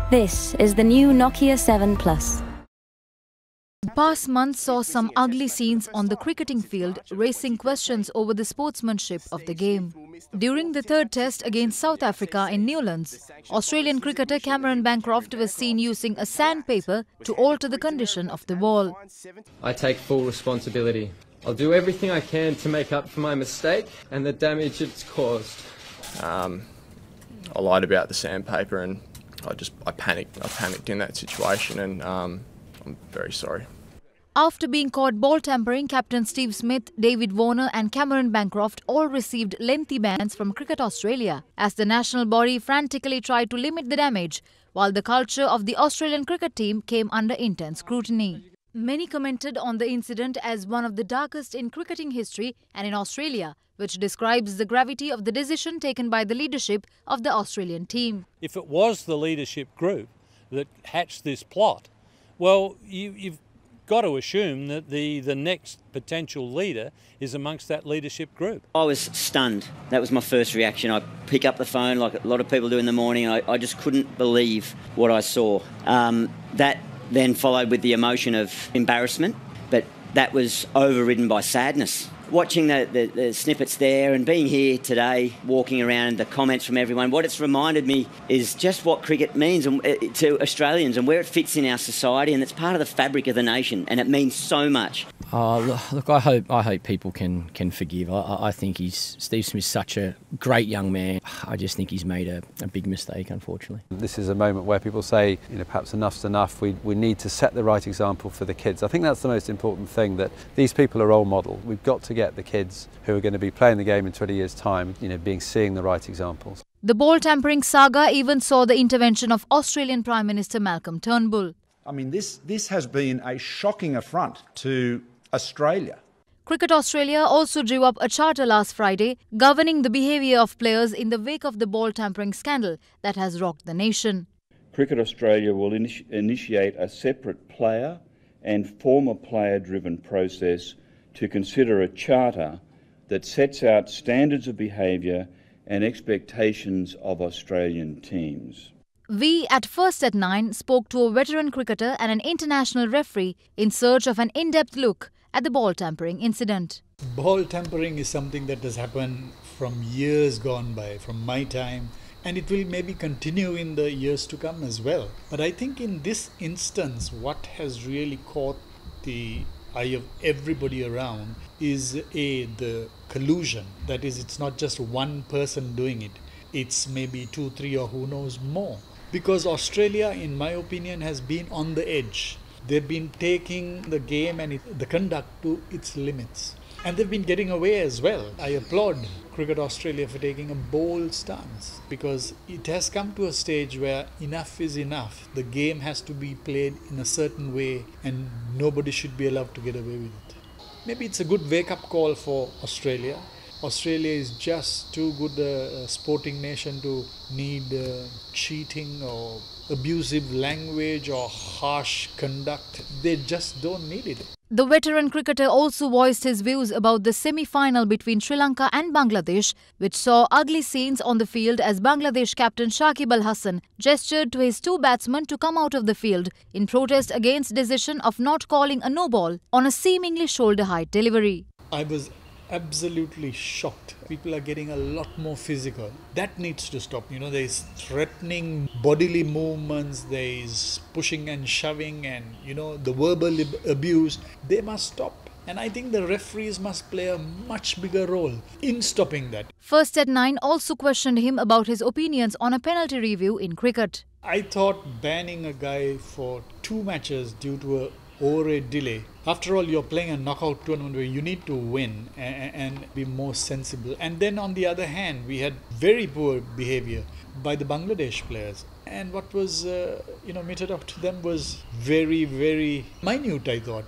This is the new Nokia 7 Plus. The past month saw some ugly scenes on the cricketing field, raising questions over the sportsmanship of the game. During the third test against South Africa in Newlands, Australian cricketer Cameron Bancroft was seen using a sandpaper to alter the condition of the ball. I take full responsibility. I'll do everything I can to make up for my mistake and the damage it's caused. I lied about the sandpaper and I panicked. I panicked in that situation and I'm very sorry. After being caught ball tampering, Captain Steve Smith, David Warner and Cameron Bancroft all received lengthy bans from Cricket Australia as the national body frantically tried to limit the damage, while the culture of the Australian cricket team came under intense scrutiny. Many commented on the incident as one of the darkest in cricketing history and in Australia, which describes the gravity of the decision taken by the leadership of the Australian team. If it was the leadership group that hatched this plot, well, you've got to assume that the next potential leader is amongst that leadership group. I was stunned. That was my first reaction. I pick up the phone like a lot of people do in the morning. I just couldn't believe what I saw. That then followed with the emotion of embarrassment, but that was overridden by sadness. Watching the snippets there and being here today, walking around, the comments from everyone, what it's reminded me is just what cricket means to Australians and where it fits in our society, and it's part of the fabric of the nation, and it means so much. Look, I hope people can forgive. I think Steve Smith's such a great young man. I just think he's made a big mistake, unfortunately. This is a moment where people say, perhaps enough's enough. We need to set the right example for the kids. I think that's the most important thing, that these people are role model. We've got to get the kids who are going to be playing the game in 20 years' time, seeing the right examples. The ball tampering saga even saw the intervention of Australian Prime Minister Malcolm Turnbull. I mean, this has been a shocking affront to Australia. Cricket Australia also drew up a charter last Friday governing the behaviour of players in the wake of the ball tampering scandal that has rocked the nation. Cricket Australia will initiate a separate player and former player-driven process to consider a charter that sets out standards of behaviour and expectations of Australian teams. We at First at 9 spoke to a veteran cricketer and an international referee in search of an in-depth look at the ball tampering incident. Ball tampering is something that has happened from years gone by, from my time, and it will maybe continue in the years to come as well. But I think in this instance, what has really caught the eye of everybody around is the collusion. That is, it's not just one person doing it. It's maybe 2, 3 or who knows more. Because Australia, in my opinion, has been on the edge. They've been taking the game and the conduct to its limits. And they've been getting away as well. I applaud Cricket Australia for taking a bold stance, because it has come to a stage where enough is enough. The game has to be played in a certain way and nobody should be allowed to get away with it. Maybe it's a good wake-up call for Australia. Australia is just too good a sporting nation to need cheating or abusive language or harsh conduct. They just don't need it. The veteran cricketer also voiced his views about the semi-final between Sri Lanka and Bangladesh, which saw ugly scenes on the field as Bangladesh captain Shakib Al Hasan gestured to his 2 batsmen to come out of the field in protest against decision of not calling a no-ball on a seemingly shoulder-height delivery. I was absolutely shocked. People are getting a lot more physical. That needs to stop. There is threatening bodily movements, there is pushing and shoving, and the verbal abuse. They must stop. And I think the referees must play a much bigger role in stopping that. First at 9 also questioned him about his opinions on a penalty review in cricket. I thought banning a guy for 2 matches due to a over a delay. After all, you're playing a knockout tournament where you need to win and be more sensible. And then on the other hand, we had very poor behaviour by the Bangladesh players. And what was meted out to them was very, very minute, I thought.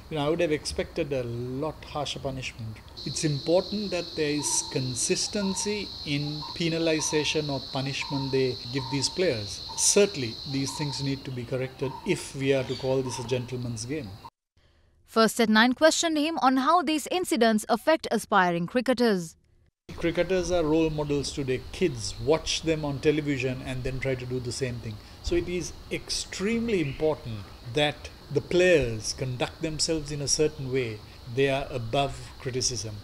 I would have expected a lot harsher punishment. It's important that there is consistency in penalisation or punishment they give these players. Certainly, these things need to be corrected if we are to call this a gentleman's game. First at 9 questioned him on how these incidents affect aspiring cricketers. Cricketers are role models to their kids. Watch them on television and then try to do the same thing. So it is extremely important that the players conduct themselves in a certain way. They are above criticism.